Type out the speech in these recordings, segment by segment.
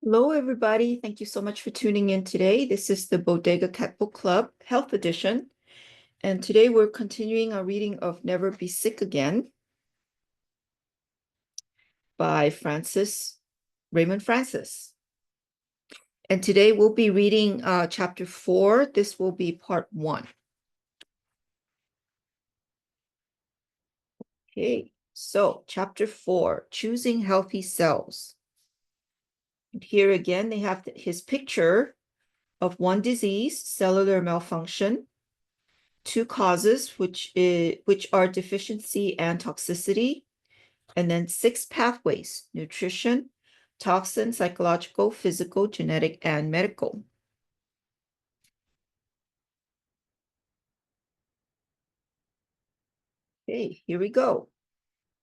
Hello, everybody. Thank you so much for tuning in today. This is the Bodega Cat Book Club Health Edition. And today we're continuing our reading of Never Be Sick Again by Raymond Francis. And today we'll be reading chapter 4. This will be part 1. Okay, so chapter 4, Choosing Healthy Cells. And here again, they have his picture of one disease, cellular malfunction, two causes, which are deficiency and toxicity, and then 6 pathways: nutrition, toxin, psychological, physical, genetic, and medical. Okay, here we go.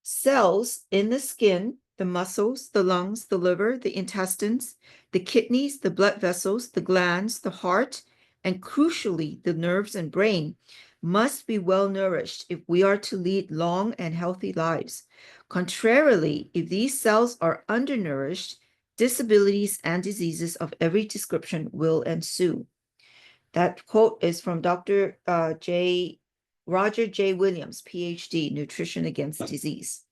Cells in the skin, the muscles, the lungs, the liver, the intestines, the kidneys, the blood vessels, the glands, the heart, and crucially, the nerves and brain must be well nourished if we are to lead long and healthy lives. Contrarily, if these cells are undernourished, disabilities and diseases of every description will ensue. That quote is from Dr. Roger J. Williams, PhD, Nutrition Against Disease.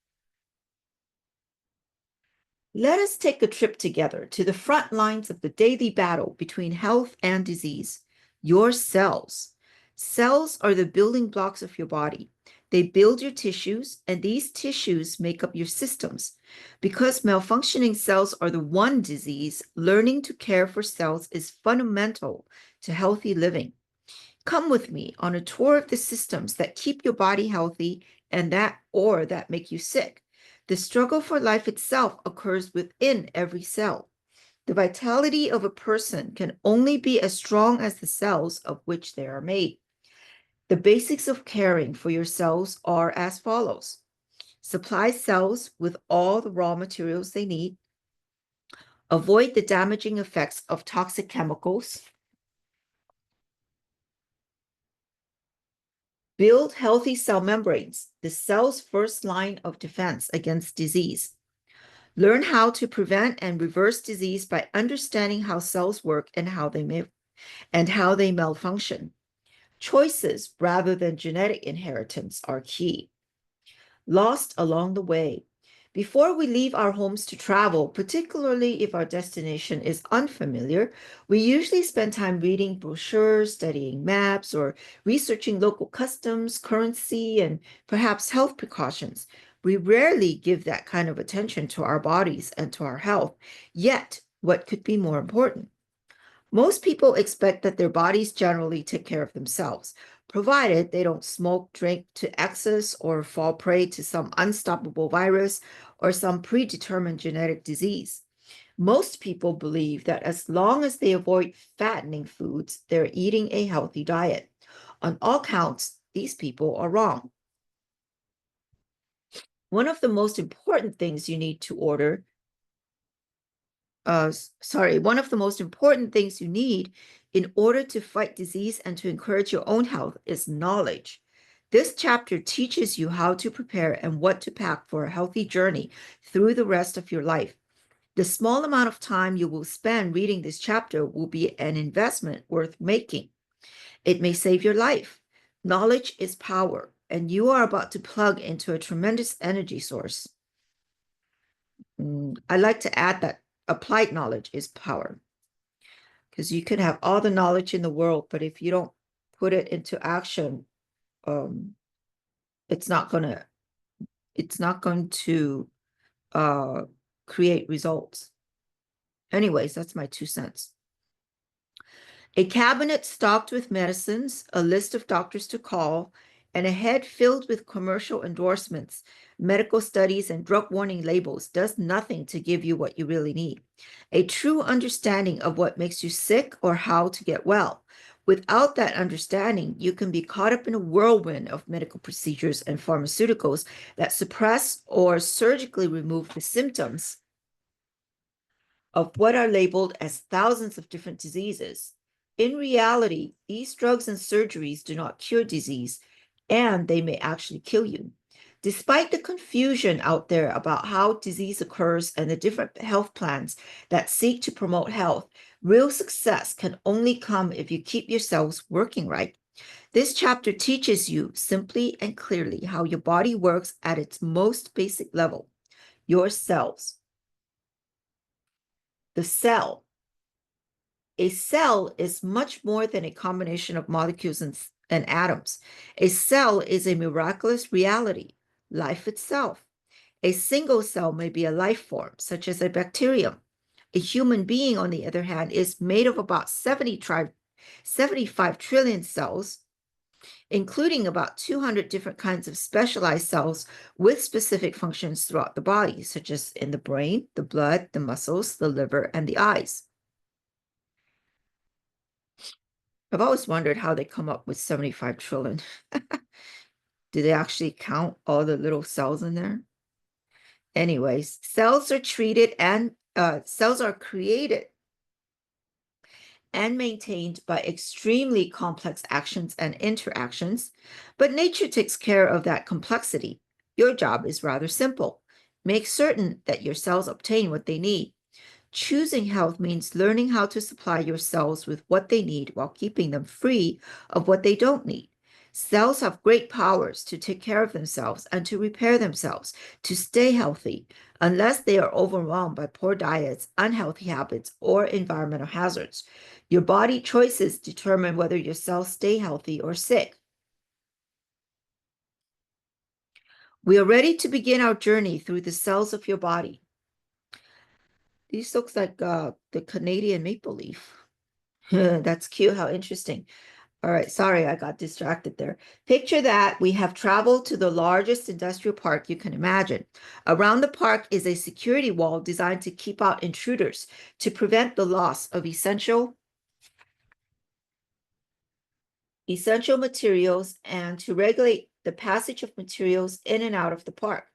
Let us take a trip together to the front lines of the daily battle between health and disease. Your cells. Cells are the building blocks of your body. They build your tissues, and these tissues make up your systems. Because malfunctioning cells are the one disease, learning to care for cells is fundamental to healthy living. Come with me on a tour of the systems that keep your body healthy and that make you sick. The struggle for life itself occurs within every cell. The vitality of a person can only be as strong as the cells of which they are made. The basics of caring for your cells are as follows. Supply cells with all the raw materials they need. Avoid the damaging effects of toxic chemicals. Build healthy cell membranes, the cell's first line of defense against disease. Learn how to prevent and reverse disease by understanding how cells work and how they malfunction. Choices rather than genetic inheritance are key. Lost along the way. Before we leave our homes to travel, particularly if our destination is unfamiliar, we usually spend time reading brochures, studying maps, or researching local customs, currency, and perhaps health precautions. We rarely give that kind of attention to our bodies and to our health. Yet, what could be more important? Most people expect that their bodies generally take care of themselves, provided they don't smoke, drink to excess, or fall prey to some unstoppable virus or some predetermined genetic disease. Most people believe that as long as they avoid fattening foods, they're eating a healthy diet. On all counts, these people are wrong. One of the most important things you need in order to fight disease and to encourage your own health is knowledge. This chapter teaches you how to prepare and what to pack for a healthy journey through the rest of your life. The small amount of time you will spend reading this chapter will be an investment worth making. It may save your life. Knowledge is power, and you are about to plug into a tremendous energy source. I like to add that applied knowledge is power, because you can have all the knowledge in the world, but if you don't put it into action, it's not going to create results. Anyways, that's my 2 cents. A cabinet stocked with medicines, a list of doctors to call, and a head filled with commercial endorsements, medical studies, and drug warning labels does nothing to give you what you really need. A true understanding of what makes you sick or how to get well. Without that understanding, you can be caught up in a whirlwind of medical procedures and pharmaceuticals that suppress or surgically remove the symptoms of what are labeled as thousands of different diseases. In reality, these drugs and surgeries do not cure disease, and they may actually kill you. Despite the confusion out there about how disease occurs and the different health plans that seek to promote health, real success can only come if you keep your cells working right. This chapter teaches you simply and clearly how your body works at its most basic level. Your cells. The cell. A cell is much more than a combination of molecules and atoms. A cell is a miraculous reality, life itself. A single cell may be a life form, such as a bacterium. A human being, on the other hand, is made of about 75 trillion cells, including about 200 different kinds of specialized cells with specific functions throughout the body, such as in the brain, the blood, the muscles, the liver, and the eyes. I've always wondered how they come up with 75 trillion. Do they actually count all the little cells in there? Anyways, cells are created and maintained by extremely complex actions and interactions, but nature takes care of that complexity. Your job is rather simple. Make certain that your cells obtain what they need. Choosing health means learning how to supply your cells with what they need while keeping them free of what they don't need. Cells have great powers to take care of themselves and to repair themselves, to stay healthy, unless they are overwhelmed by poor diets, unhealthy habits, or environmental hazards. Your body choices determine whether your cells stay healthy or sick. We are ready to begin our journey through the cells of your body. These looks like the Canadian maple leaf. That's cute. How interesting. All right. Sorry, I got distracted there. Picture that we have traveled to the largest industrial park you can imagine. Around the park is a security wall designed to keep out intruders, to prevent the loss of essential materials, and to regulate the passage of materials in and out of the park.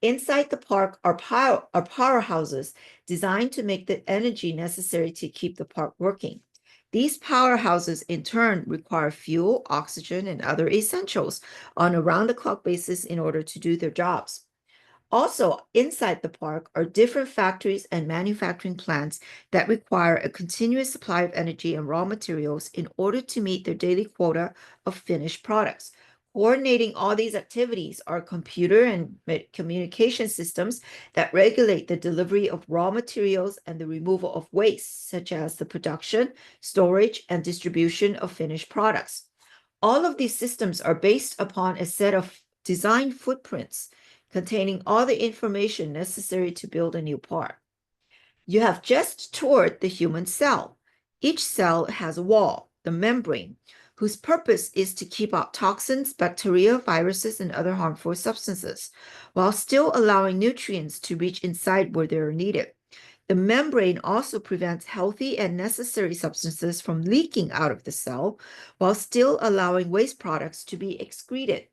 Inside the park are powerhouses designed to make the energy necessary to keep the park working. These powerhouses, in turn, require fuel, oxygen, and other essentials on a round-the-clock basis in order to do their jobs. Also, inside the park are different factories and manufacturing plants that require a continuous supply of energy and raw materials in order to meet their daily quota of finished products. Coordinating all these activities are computer and communication systems that regulate the delivery of raw materials and the removal of waste, such as the production, storage, and distribution of finished products. All of these systems are based upon a set of design footprints containing all the information necessary to build a new part. You have just toured the human cell. Each cell has a wall, the membrane, whose purpose is to keep out toxins, bacteria, viruses, and other harmful substances, while still allowing nutrients to reach inside where they are needed. The membrane also prevents healthy and necessary substances from leaking out of the cell, while still allowing waste products to be excreted.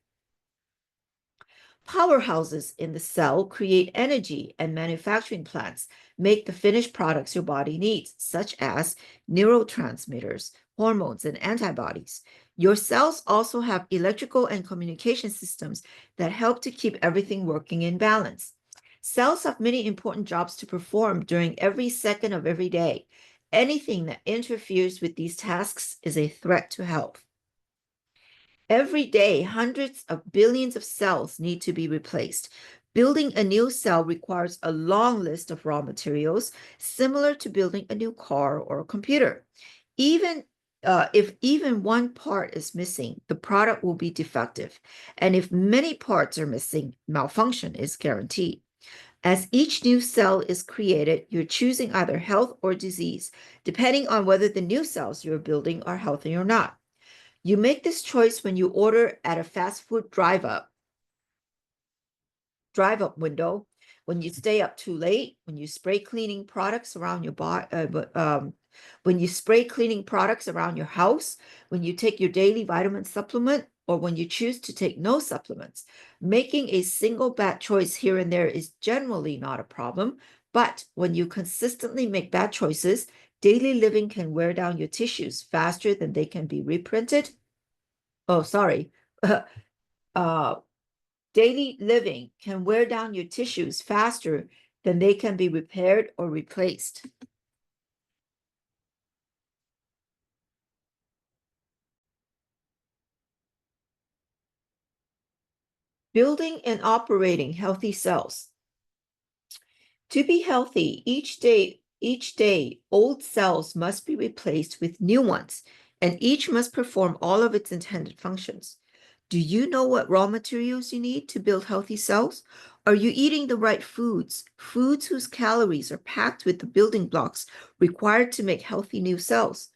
Powerhouses in the cell create energy, and manufacturing plants make the finished products your body needs, such as neurotransmitters, hormones, and antibodies. Your cells also have electrical and communication systems that help to keep everything working in balance. Cells have many important jobs to perform during every second of every day. Anything that interferes with these tasks is a threat to health. Every day, hundreds of billions of cells need to be replaced. Building a new cell requires a long list of raw materials, similar to building a new car or a computer. If even one part is missing, the product will be defective. And if many parts are missing, malfunction is guaranteed. As each new cell is created, you're choosing either health or disease, depending on whether the new cells you're building are healthy or not. You make this choice when you order at a fast food drive-up window, when you stay up too late, when you spray cleaning products around your body, when you spray cleaning products around your house, when you take your daily vitamin supplement, or when you choose to take no supplements. Making a single bad choice here and there is generally not a problem, but when you consistently make bad choices, daily living can wear down your tissues faster than they can be reprinted. Oh, sorry. Daily living can wear down your tissues faster than they can be repaired or replaced. Building and operating healthy cells. To be healthy, each day, old cells must be replaced with new ones, and each must perform all of its intended functions. Do you know what raw materials you need to build healthy cells? Are you eating the right foods? Foods whose calories are packed with the building blocks required to make healthy new cells.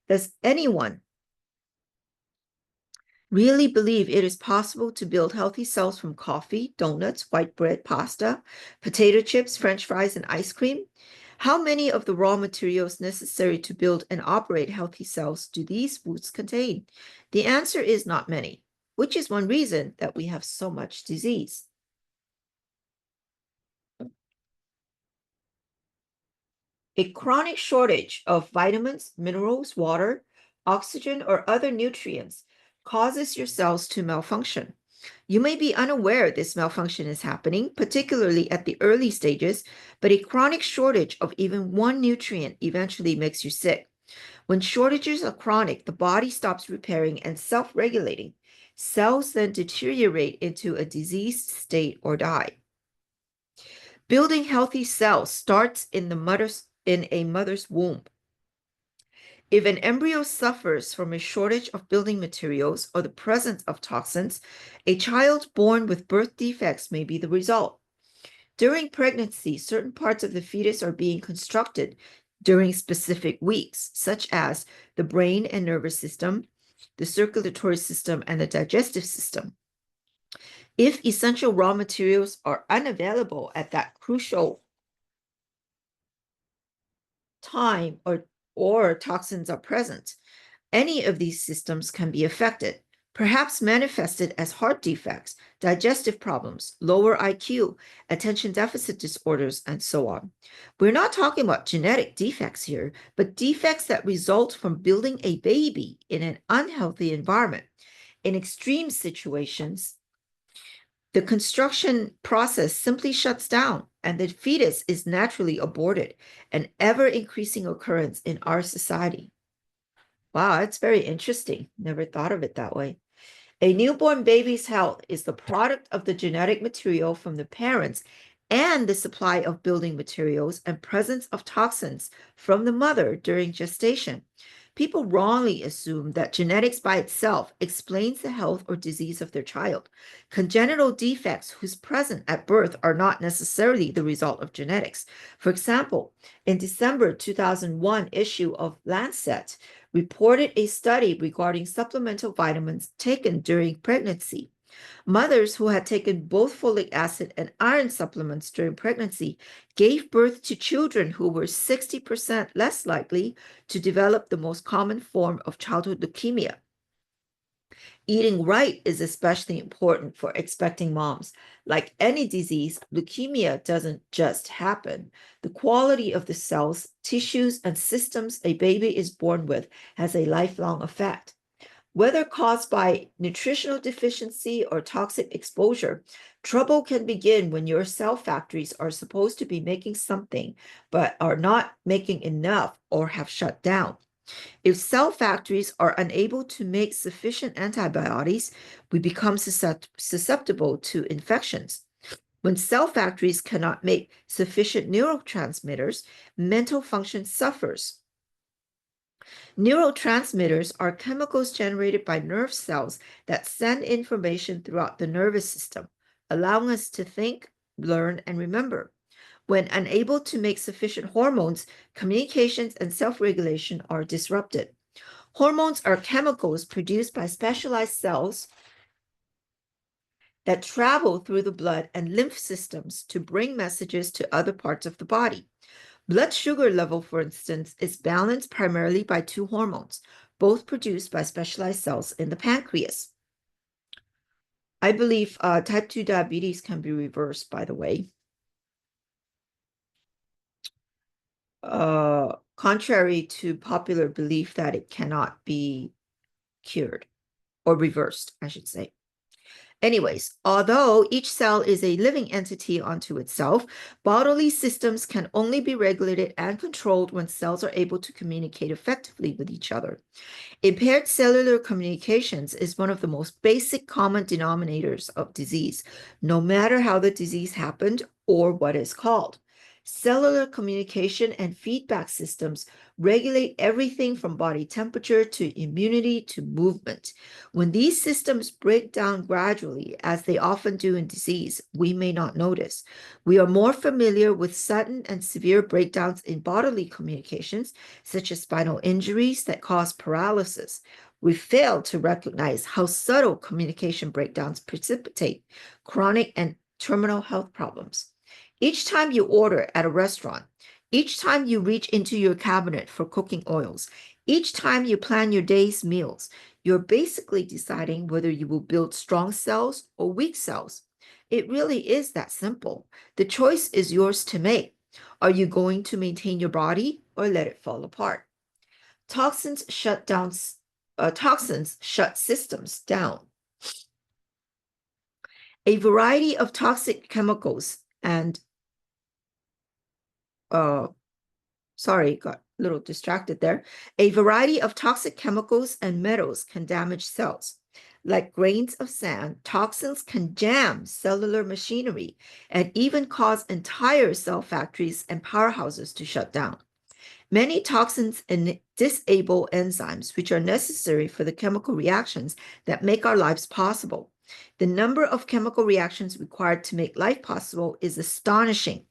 Does anyone really believe it is possible to build healthy cells from coffee, donuts, white bread, pasta, potato chips, French fries, and ice cream? How many of the raw materials necessary to build and operate healthy cells do these foods contain? The answer is not many, which is one reason that we have so much disease. A chronic shortage of vitamins, minerals, water, oxygen, or other nutrients causes your cells to malfunction. You may be unaware this malfunction is happening, particularly at the early stages, but a chronic shortage of even one nutrient eventually makes you sick. When shortages are chronic, the body stops repairing and self-regulating. Cells then deteriorate into a diseased state or die. Building healthy cells starts in a mother's womb. If an embryo suffers from a shortage of building materials or the presence of toxins, a child born with birth defects may be the result. During pregnancy, certain parts of the fetus are being constructed during specific weeks, such as the brain and nervous system, the circulatory system, and the digestive system. If essential raw materials are unavailable at that crucial time or toxins are present, any of these systems can be affected, perhaps manifested as heart defects, digestive problems, lower IQ, attention deficit disorders, and so on. We're not talking about genetic defects here, but defects that result from building a baby in an unhealthy environment. In extreme situations, the construction process simply shuts down and the fetus is naturally aborted, an ever-increasing occurrence in our society. Wow, that's very interesting. Never thought of it that way. A newborn baby's health is the product of the genetic material from the parents and the supply of building materials and presence of toxins from the mother during gestation. People wrongly assume that genetics by itself explains the health or disease of their child. Congenital defects whose present at birth are not necessarily the result of genetics. For example, in December 2001 issue of Lancet, reported a study regarding supplemental vitamins taken during pregnancy. Mothers who had taken both folic acid and iron supplements during pregnancy gave birth to children who were 60% less likely to develop the most common form of childhood leukemia. Eating right is especially important for expecting moms. Like any disease, leukemia doesn't just happen. The quality of the cells, tissues, and systems a baby is born with has a lifelong effect. Whether caused by nutritional deficiency or toxic exposure, trouble can begin when your cell factories are supposed to be making something but are not making enough or have shut down. If cell factories are unable to make sufficient antibodies, we become susceptible to infections. When cell factories cannot make sufficient neurotransmitters, mental function suffers. Neurotransmitters are chemicals generated by nerve cells that send information throughout the nervous system, allowing us to think, learn, and remember. When unable to make sufficient hormones, communications and self-regulation are disrupted. Hormones are chemicals produced by specialized cells that travel through the blood and lymph systems to bring messages to other parts of the body. Blood sugar level, for instance, is balanced primarily by two hormones, both produced by specialized cells in the pancreas. I believe type 2 diabetes can be reversed, by the way. Contrary to popular belief that it cannot be cured or reversed, I should say. Anyways, although each cell is a living entity unto itself, bodily systems can only be regulated and controlled when cells are able to communicate effectively with each other. Impaired cellular communications is one of the most basic common denominators of disease, no matter how the disease happened or what it's called. Cellular communication and feedback systems regulate everything from body temperature to immunity to movement. When these systems break down gradually, as they often do in disease, we may not notice. We are more familiar with sudden and severe breakdowns in bodily communications, such as spinal injuries that cause paralysis. We fail to recognize how subtle communication breakdowns precipitate chronic and terminal health problems. Each time you order at a restaurant, each time you reach into your cabinet for cooking oils, each time you plan your day's meals, you're basically deciding whether you will build strong cells or weak cells. It really is that simple. The choice is yours to make. Are you going to maintain your body or let it fall apart? Toxins shut systems down. A variety of toxic chemicals and sorry, got a little distracted there. A variety of toxic chemicals and metals can damage cells. Like grains of sand, toxins can jam cellular machinery and even cause entire cell factories and powerhouses to shut down. Many toxins disable enzymes, which are necessary for the chemical reactions that make our lives possible. The number of chemical reactions required to make life possible is astonishing.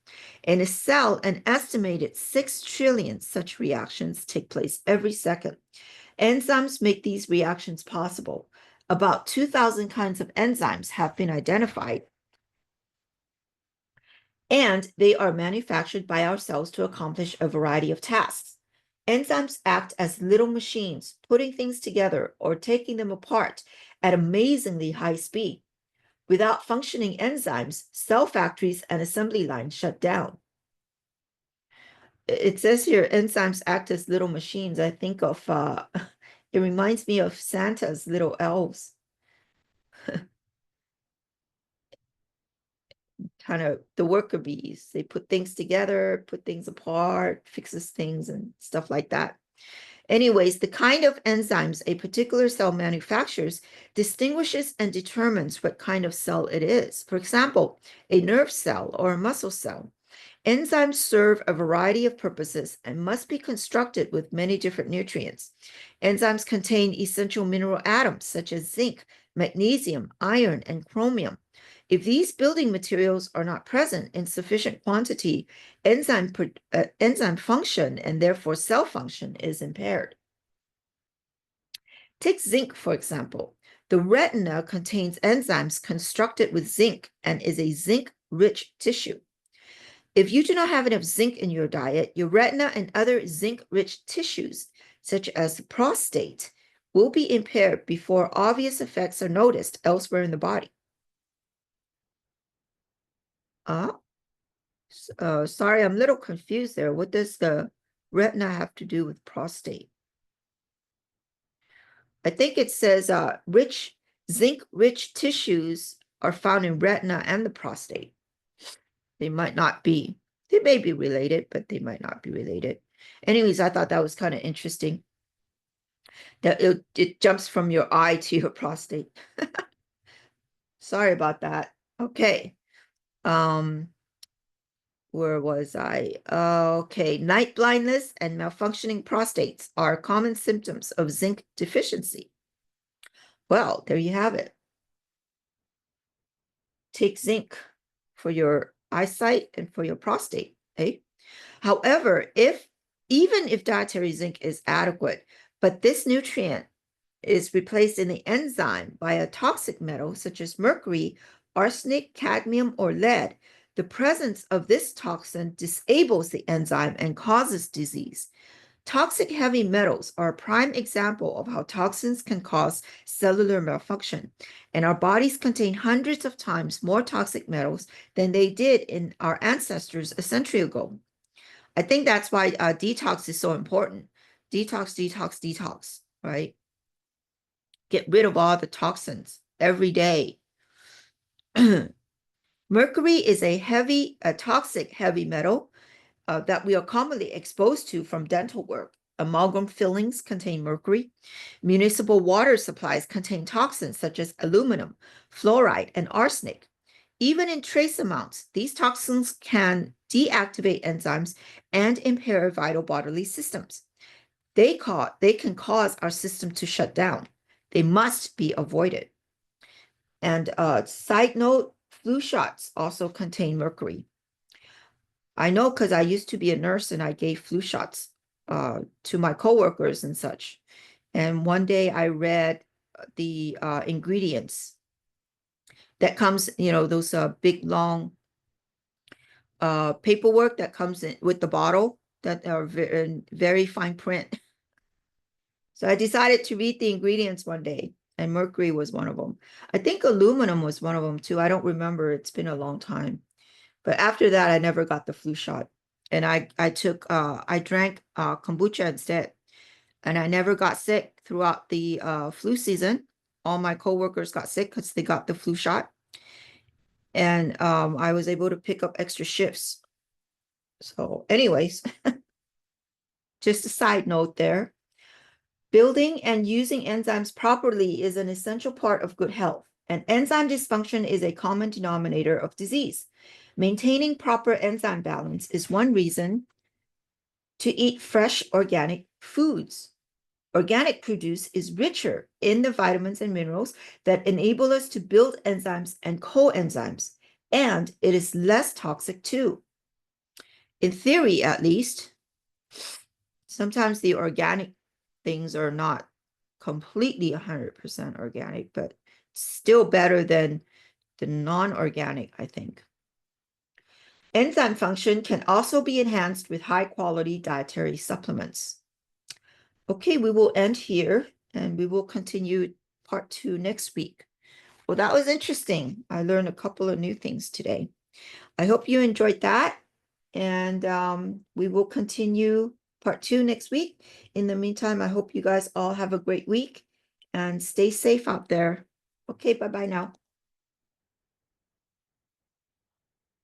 In a cell, an estimated 6 trillion such reactions take place every second. Enzymes make these reactions possible. About 2,000 kinds of enzymes have been identified, and they are manufactured by our cells to accomplish a variety of tasks. Enzymes act as little machines, putting things together or taking them apart at amazingly high speed. Without functioning enzymes, cell factories and assembly lines shut down. It says here, enzymes act as little machines. I think of, it reminds me of Santa's little elves. Kind of the worker bees. They put things together, put things apart, fixes things and stuff like that. Anyways, the kind of enzymes a particular cell manufactures distinguishes and determines what kind of cell it is. For example, a nerve cell or a muscle cell. Enzymes serve a variety of purposes and must be constructed with many different nutrients. Enzymes contain essential mineral atoms such as zinc, magnesium, iron, and chromium. If these building materials are not present in sufficient quantity, enzyme function and therefore cell function is impaired. Take zinc, for example. The retina contains enzymes constructed with zinc and is a zinc-rich tissue. If you do not have enough zinc in your diet, your retina and other zinc-rich tissues, such as the prostate, will be impaired before obvious effects are noticed elsewhere in the body. Sorry, I'm a little confused there. What does the retina have to do with prostate? I think it says zinc-rich tissues are found in retina and the prostate. They might not be. They may be related, but they might not be related. Anyways, I thought that was kind of interesting. That it jumps from your eye to your prostate. Sorry about that. Okay. Where was I? Okay, night blindness and malfunctioning prostates are common symptoms of zinc deficiency. Well, there you have it. Take zinc for your eyesight and for your prostate, eh? However, even if dietary zinc is adequate, but this nutrient is replaced in the enzyme by a toxic metal such as mercury, arsenic, cadmium, or lead, the presence of this toxin disables the enzyme and causes disease. Toxic heavy metals are a prime example of how toxins can cause cellular malfunction, and our bodies contain hundreds of times more toxic metals than they did in our ancestors a century ago. I think that's why detox is so important. Detox, detox, detox, right? Get rid of all the toxins every day. Mercury is a toxic heavy metal that we are commonly exposed to from dental work. Amalgam fillings contain mercury. Municipal water supplies contain toxins such as aluminum, fluoride, and arsenic. Even in trace amounts, these toxins can deactivate enzymes and impair vital bodily systems. They can cause our system to shut down. They must be avoided. And side note, flu shots also contain mercury. I know because I used to be a nurse and I gave flu shots to my coworkers and such. And one day I read the ingredients that comes, those big long paperwork that comes in with the bottle that are in very fine print. So I decided to read the ingredients one day, and mercury was one of them. I think aluminum was one of them too. I don't remember. It's been a long time. But after that, I never got the flu shot. And I drank kombucha instead. And I never got sick throughout the flu season. All my coworkers got sick because they got the flu shot. And I was able to pick up extra shifts. So anyways, just a side note there. Building and using enzymes properly is an essential part of good health, and enzyme dysfunction is a common denominator of disease. Maintaining proper enzyme balance is one reason to eat fresh organic foods. Organic produce is richer in the vitamins and minerals that enable us to build enzymes and coenzymes, and it is less toxic too. In theory, at least. Sometimes the organic things are not completely 100% organic, but still better than the non-organic, I think. Enzyme function can also be enhanced with high-quality dietary supplements. Okay, we will end here, and we will continue part 2 next week. Well, that was interesting. I learned a couple of new things today. I hope you enjoyed that, and we will continue part 2 next week. In the meantime, I hope you guys all have a great week and stay safe out there. Okay, bye-bye now.